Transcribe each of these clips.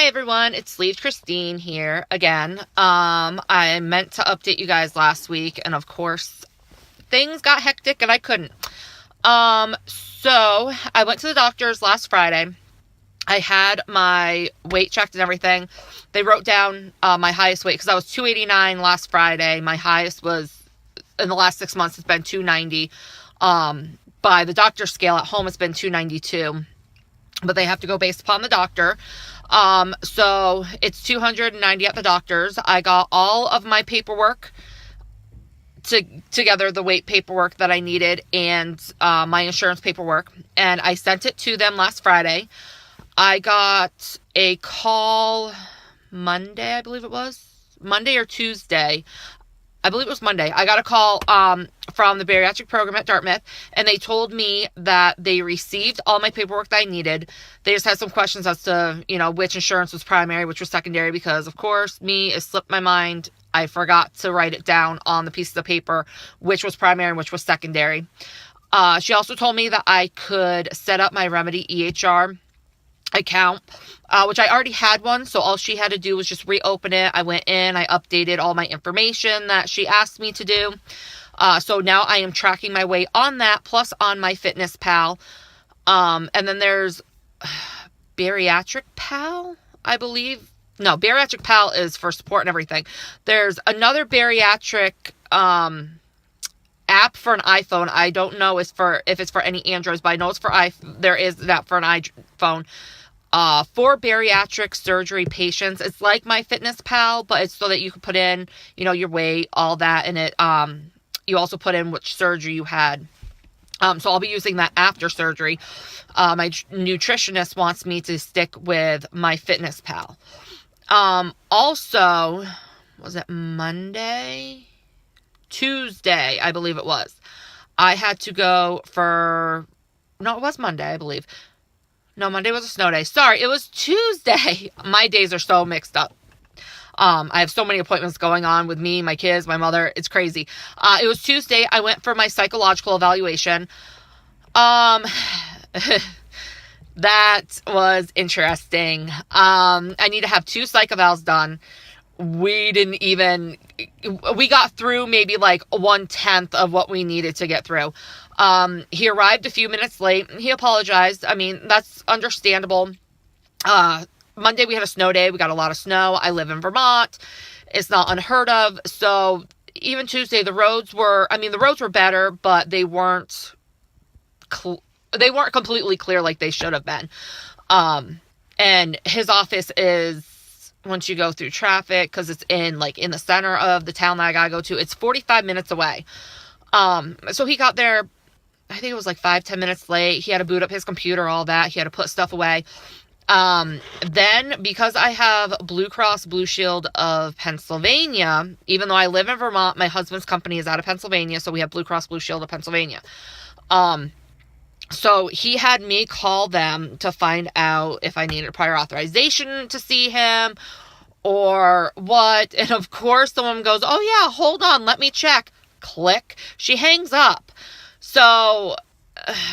Hi everyone, it's Sleeved Christine here again. I meant to update you guys last week, and of course, things got hectic and I couldn't. So I went to the doctor's last Friday. I had my weight checked and everything. They wrote down my highest weight because I was 289 last Friday. My highest was, in the last 6 months, it's been 290. By the doctor's scale at home, it's been 292. But they have to go based upon the doctor. So it's 290 at the doctor's. I got all of my paperwork together, the weight paperwork that I needed and my insurance paperwork. And I sent it to them last Friday. I got a call Monday, I believe it was. Monday or Tuesday. I believe it was Monday. I got a call from the bariatric program at Dartmouth, and they told me that they received all my paperwork that I needed. They just had some questions as to, which insurance was primary, which was secondary, because, of course, it slipped my mind. I forgot to write it down on the pieces of paper, which was primary and which was secondary. She also told me that I could set up my Remedy EHR account, which I already had one, so all she had to do was just reopen it. I went in, I updated all my information that she asked me to do. So now I am tracking my weight on that, plus on my Fitness Pal. And then there's Bariatric Pal, I believe. No, Bariatric Pal is for support and everything. There's another bariatric app for an iPhone. I don't know if it's for any Androids, but I know it's for there is that for an iPhone. For bariatric surgery patients. It's like my Fitness Pal, but it's so that you can put in, your weight, all that, and it, you also put in which surgery you had. So I'll be using that after surgery. My nutritionist wants me to stick with my Fitness Pal. Also, was it Monday? Tuesday, I believe it was. I had to go no, it was Monday, I believe. No, Monday was a snow day. Sorry, it was Tuesday. My days are so mixed up. I have so many appointments going on with me, my kids, my mother. It's crazy. It was Tuesday. I went for my psychological evaluation. That was interesting. I need to have 2 psych evals done. We got through maybe like 1/10 of what we needed to get through. He arrived a few minutes late. He apologized. I mean, that's understandable. Monday we had a snow day. We got a lot of snow. I live in Vermont. It's not unheard of. So even Tuesday, the roads were better, but they weren't completely clear like they should have been. And his office is, once you go through traffic, because it's in the center of the town that I gotta go to, it's 45 minutes away. So he got there, I think it was 5-10 minutes late. He had to boot up his computer, all that. He had to put stuff away. Then, because I have Blue Cross Blue Shield of Pennsylvania, even though I live in Vermont, my husband's company is out of Pennsylvania, so we have Blue Cross Blue Shield of Pennsylvania. So he had me call them to find out if I needed prior authorization to see him or what. And of course, the woman goes, "Oh yeah, hold on, let me check." Click. She hangs up. So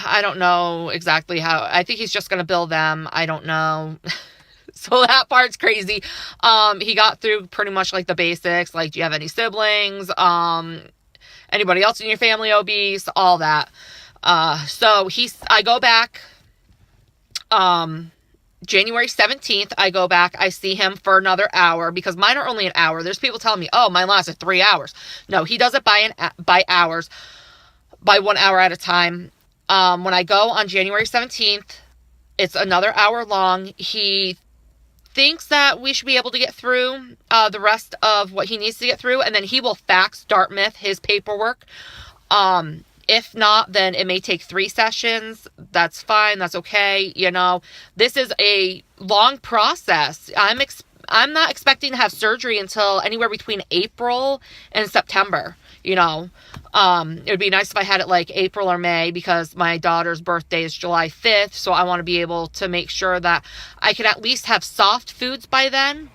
I don't know exactly how. I think he's just going to bill them. I don't know. So that part's crazy. He got through pretty much the basics. Do you have any siblings? Anybody else in your family obese? All that. So I go back, January 17th, I go back, I see him for another hour, because mine are only an hour. There's people telling me, oh, mine lasted 3 hours. No, he does it by hours, by 1 hour at a time. When I go on January 17th, it's another hour long. He thinks that we should be able to get through, the rest of what he needs to get through, and then he will fax Dartmouth his paperwork. If not, then it may take 3 sessions. That's fine. That's okay. This is a long process. I'm not expecting to have surgery until anywhere between April and September. It would be nice if I had it April or May, because my daughter's birthday is July 5th. So I want to be able to make sure that I can at least have soft foods by then,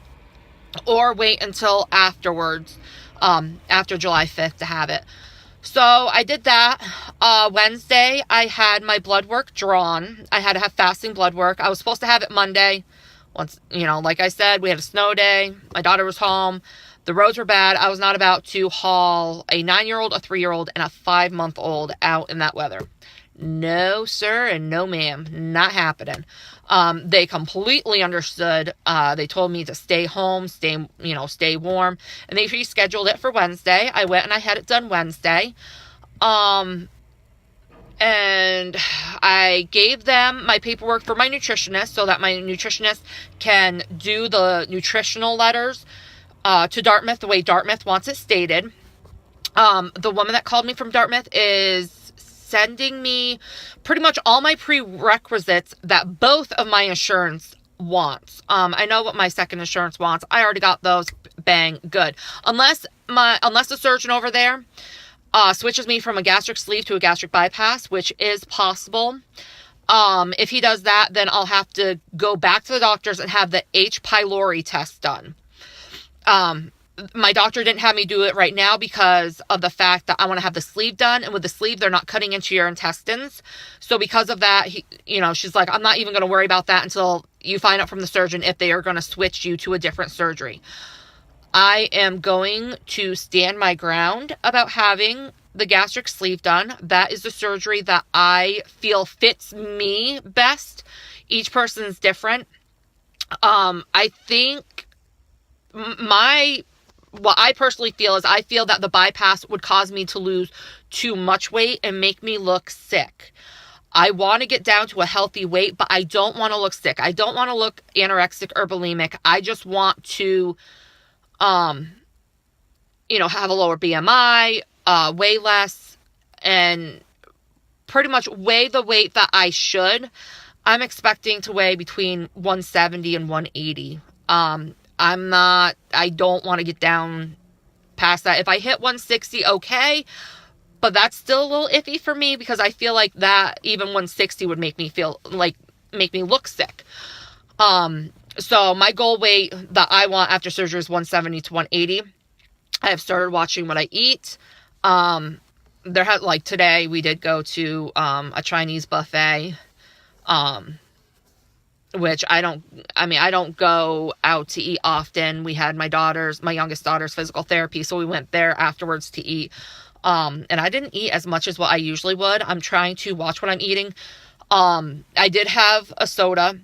or wait until afterwards, after July 5th to have it. So I did that. Wednesday, I had my blood work drawn. I had to have fasting blood work. I was supposed to have it Monday. Once, like I said, we had a snow day. My daughter was home. The roads were bad. I was not about to haul a 9-year-old, a 3-year-old, and a 5-month-old out in that weather. No, sir, and no, ma'am. Not happening. They completely understood. They told me to stay home, stay warm, and they rescheduled it for Wednesday. I went and I had it done Wednesday. And I gave them my paperwork for my nutritionist so that my nutritionist can do the nutritional letters to Dartmouth the way Dartmouth wants it stated. The woman that called me from Dartmouth is sending me pretty much all my prerequisites that both of my insurance wants. I know what my second insurance wants. I already got those. Bang, good. Unless the surgeon over there switches me from a gastric sleeve to a gastric bypass, which is possible. If he does that, then I'll have to go back to the doctors and have the H. pylori test done. My doctor didn't have me do it right now because of the fact that I want to have the sleeve done. And with the sleeve, they're not cutting into your intestines. So because of that, she's like, I'm not even going to worry about that until you find out from the surgeon if they are going to switch you to a different surgery. I am going to stand my ground about having the gastric sleeve done. That is the surgery that I feel fits me best. Each person is different. I think what I personally feel is I feel that the bypass would cause me to lose too much weight and make me look sick. I want to get down to a healthy weight, but I don't want to look sick. I don't want to look anorexic or bulimic. I just want to have a lower BMI, weigh less, and pretty much weigh the weight that I should. I'm expecting to weigh between 170 and 180. I don't want to get down past that. If I hit 160, okay, but that's still a little iffy for me because I feel like that even 160 would make me look sick. So my goal weight that I want after surgery is 170 to 180. I have started watching what I eat. Today we did go to, a Chinese buffet, which I don't go out to eat often. We had my youngest daughter's physical therapy. So we went there afterwards to eat. And I didn't eat as much as what I usually would. I'm trying to watch what I'm eating. I did have a soda,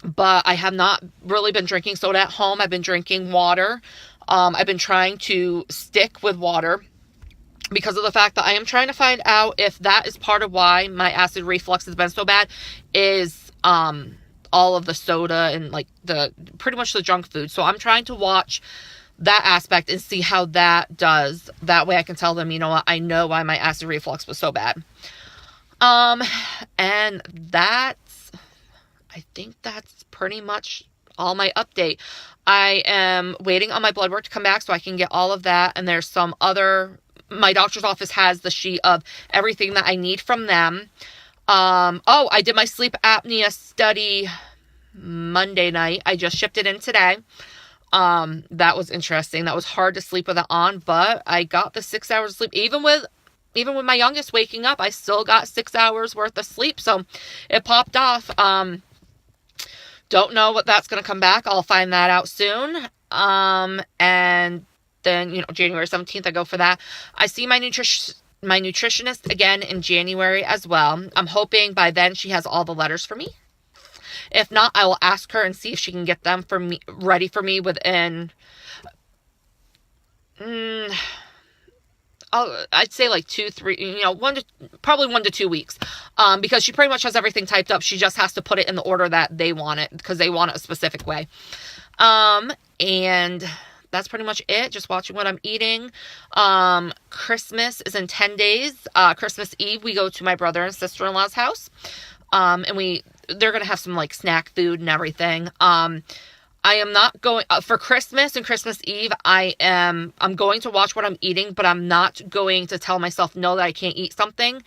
but I have not really been drinking soda at home. I've been drinking water. I've been trying to stick with water because of the fact that I am trying to find out if that is part of why my acid reflux has been so bad is, all of the soda and pretty much the junk food. So I'm trying to watch that aspect and see how that does. That way I can tell them, you know what, I know why my acid reflux was so bad. And I think that's pretty much all my update. I am waiting on my blood work to come back so I can get all of that. And there's my doctor's office has the sheet of everything that I need from them. I did my sleep apnea study Monday night. I just shipped it in today. That was interesting. That was hard to sleep with it on, but I got the 6 hours of sleep. Even with my youngest waking up, I still got 6 hours worth of sleep. So it popped off. Don't know what that's going to come back. I'll find that out soon. And then, January 17th, I go for that. I see my nutritionist again in January as well. I'm hoping by then she has all the letters for me. If not, I will ask her and see if she can get them ready for me within, I'd say 2, 3, probably 1 to 2 weeks. Because she pretty much has everything typed up. She just has to put it in the order that they want it because they want it a specific way. And that's pretty much it. Just watching what I'm eating. Christmas is in 10 days. Christmas Eve, we go to my brother and sister-in-law's house. And they're going to have some snack food and everything. I am not going for Christmas and Christmas Eve. I'm going to watch what I'm eating, but I'm not going to tell myself no that I can't eat something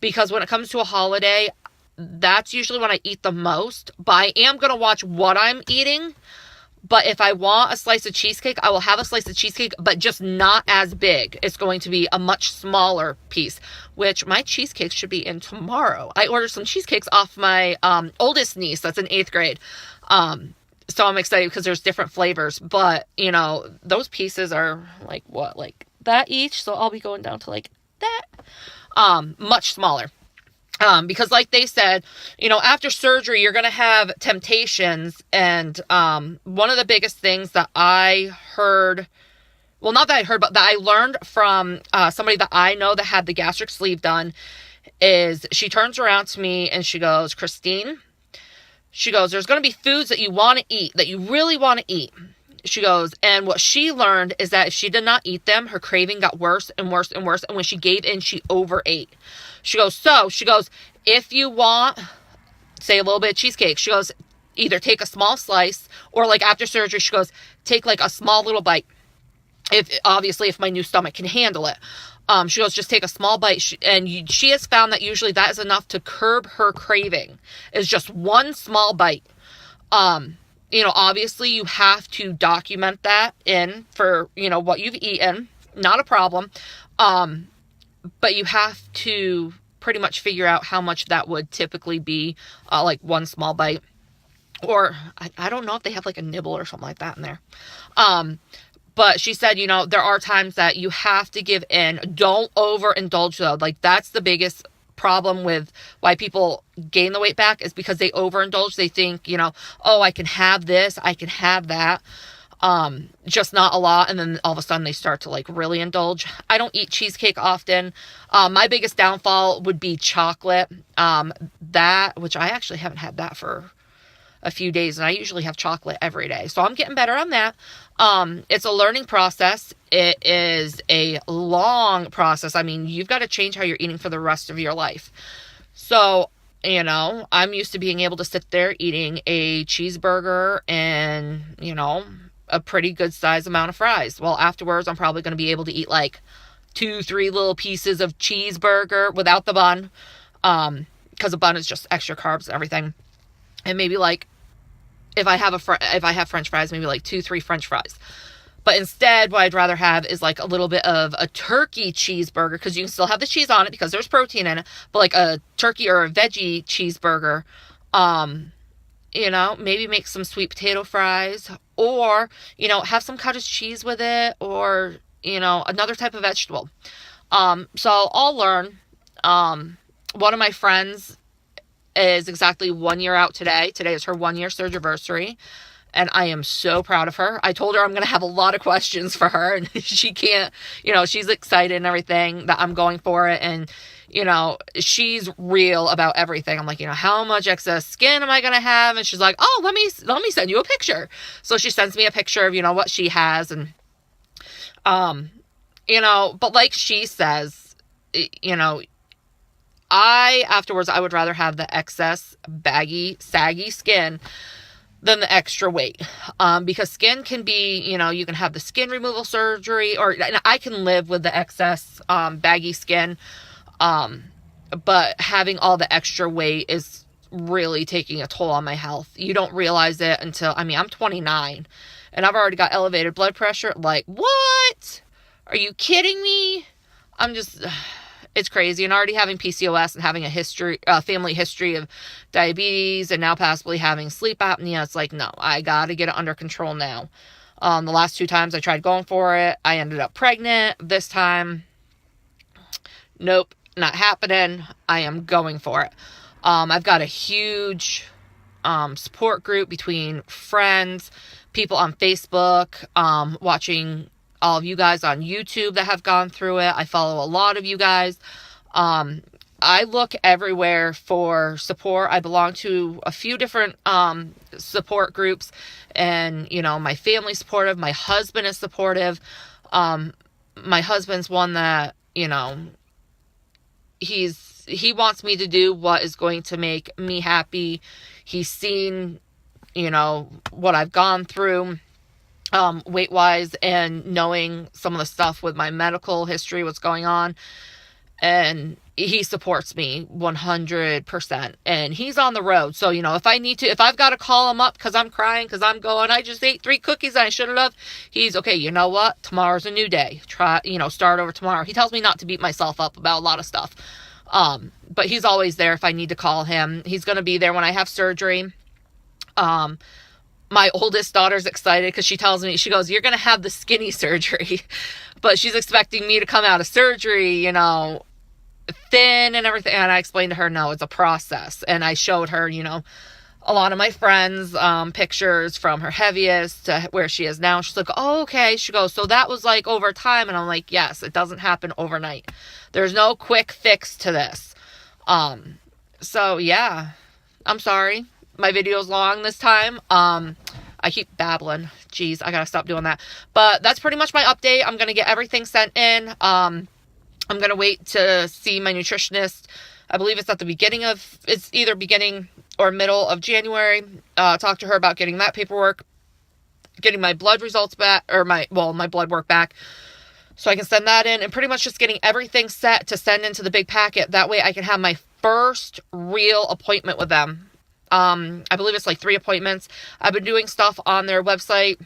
because when it comes to a holiday, that's usually when I eat the most, but I am going to watch what I'm eating. But if I want a slice of cheesecake, I will have a slice of cheesecake, but just not as big. It's going to be a much smaller piece, which my cheesecake should be in tomorrow. I ordered some cheesecakes off my oldest niece that's in 8th grade. So I'm excited because there's different flavors, but you know, those pieces are like what, like that each. So I'll be going down to like that, much smaller. Because like they said, you know, after surgery, you're going to have temptations. And, one of the biggest things that I heard, well, not that I heard, but that I learned from, somebody that I know that had the gastric sleeve done, is she turns around to me and she goes, Christine, she goes, there's going to be foods that you want to eat, that you really want to eat. She goes, and what she learned is that if she did not eat them, her craving got worse and worse and worse. And when she gave in, she overate. She goes, if you want, say, a little bit of cheesecake, she goes, either take a small slice, or like after surgery, she goes, take like a small little bite. If my new stomach can handle it. She goes, just take a small bite. She has found that usually that is enough to curb her craving, is just one small bite. You know, obviously you have to document that in for, you know, what you've eaten, not a problem. But you have to pretty much figure out how much that would typically be, like one small bite, or I don't know if they have like a nibble or something like that in there. But she said, you know, there are times that you have to give in. Don't overindulge though. Like that's the biggest problem with why people gain the weight back, is because they overindulge. They think, you know, oh, I can have this, I can have that, just not a lot. And then all of a sudden they start to like really indulge. I don't eat cheesecake often. My biggest downfall would be chocolate. That, which I actually haven't had that for a few days, and I usually have chocolate every day. So I'm getting better on that. It's a learning process. It is a long process. I mean, you've got to change how you're eating for the rest of your life. So, you know, I'm used to being able to sit there eating a cheeseburger and, you know, a pretty good size amount of fries. Well, afterwards, I'm probably going to be able to eat like 2-3 little pieces of cheeseburger without the bun. Because the bun is just extra carbs and everything. And maybe like, if I have French fries, maybe like 2-3 French fries. But instead, what I'd rather have is like a little bit of a turkey cheeseburger, because you can still have the cheese on it because there's protein in it, but like a turkey or a veggie cheeseburger. You know, maybe make some sweet potato fries, or, you know, have some cottage cheese with it, or, you know, another type of vegetable. So I'll learn. One of my friends is exactly 1 year out today. Today is her 1 year surgery, and I am so proud of her. I told her I'm going to have a lot of questions for her, and she can't, you know, she's excited and everything that I'm going for it. And, you know, she's real about everything. I'm like, you know, how much excess skin am I going to have? And she's like, oh, let me send you a picture. So she sends me a picture of, you know, what she has. And, you know, but like she says, you know, afterwards, I would rather have the excess baggy, saggy skin than the extra weight. Because skin can be, you know, you can have the skin removal surgery, or I can live with the excess, baggy skin. But having all the extra weight is really taking a toll on my health. You don't realize it until, I mean, I'm 29 and I've already got elevated blood pressure. Like, what? Are you kidding me? It's crazy. And already having PCOS and having a family history of diabetes, and now possibly having sleep apnea. It's like, no, I got to get it under control now. The last 2 times I tried going for it, I ended up pregnant. This time, nope, not happening. I am going for it. I've got a huge support group between friends, people on Facebook, watching all of you guys on YouTube that have gone through it. I follow a lot of you guys. I look everywhere for support. I belong to a few different support groups, and, you know, my family's supportive. My husband is supportive. My husband's one that, you know, he wants me to do what is going to make me happy. He's seen, you know, what I've gone through, weight-wise, and knowing some of the stuff with my medical history, what's going on. And he supports me 100%. And he's on the road. So, you know, if I've got to call him up because I'm crying, because I'm going, I just ate 3 cookies and I shouldn't have. He's okay. You know what? Tomorrow's a new day. Start over tomorrow. He tells me not to beat myself up about a lot of stuff. But he's always there if I need to call him. He's going to be there when I have surgery. my oldest daughter's excited because she tells me, she goes, "You're going to have the skinny surgery." But she's expecting me to come out of surgery, you know, thin and everything. And I explained to her, no, it's a process. And I showed her, you know, a lot of my friends' pictures from her heaviest to where she is now. She's like, oh, okay. She goes, so that was like over time. And I'm like, yes, it doesn't happen overnight. There's no quick fix to this. So yeah, I'm sorry. My video's long this time. I keep babbling. Jeez, I gotta stop doing that. But that's pretty much my update. I'm gonna get everything sent in. I'm gonna wait to see my nutritionist. I believe it's at the beginning of, it's either beginning or middle of January. Talk to her about getting that paperwork, getting my blood results back, or my blood work back, so I can send that in, and pretty much just getting everything set to send into the big packet. That way I can have my first real appointment with them. I believe it's like 3 appointments. I've been doing stuff on their website,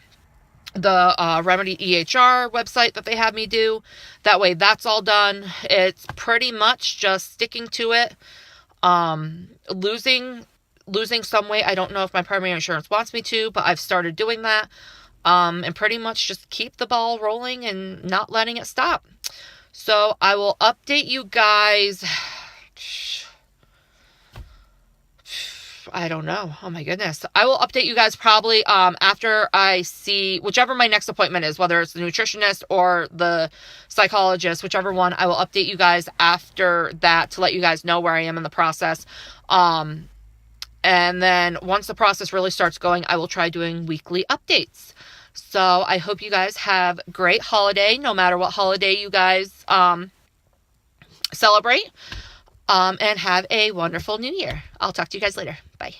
the Remedy EHR website that they have me do. That way that's all done. It's pretty much just sticking to it. Losing some weight. I don't know if my primary insurance wants me to, but I've started doing that. And pretty much just keep the ball rolling and not letting it stop. So I will update you guys. I don't know. Oh my goodness. I will update you guys probably after I see whichever my next appointment is, whether it's the nutritionist or the psychologist, whichever one. I will update you guys after that to let you guys know where I am in the process. And then once the process really starts going, I will try doing weekly updates. So I hope you guys have a great holiday, no matter what holiday you guys celebrate. And have a wonderful new year. I'll talk to you guys later. Bye.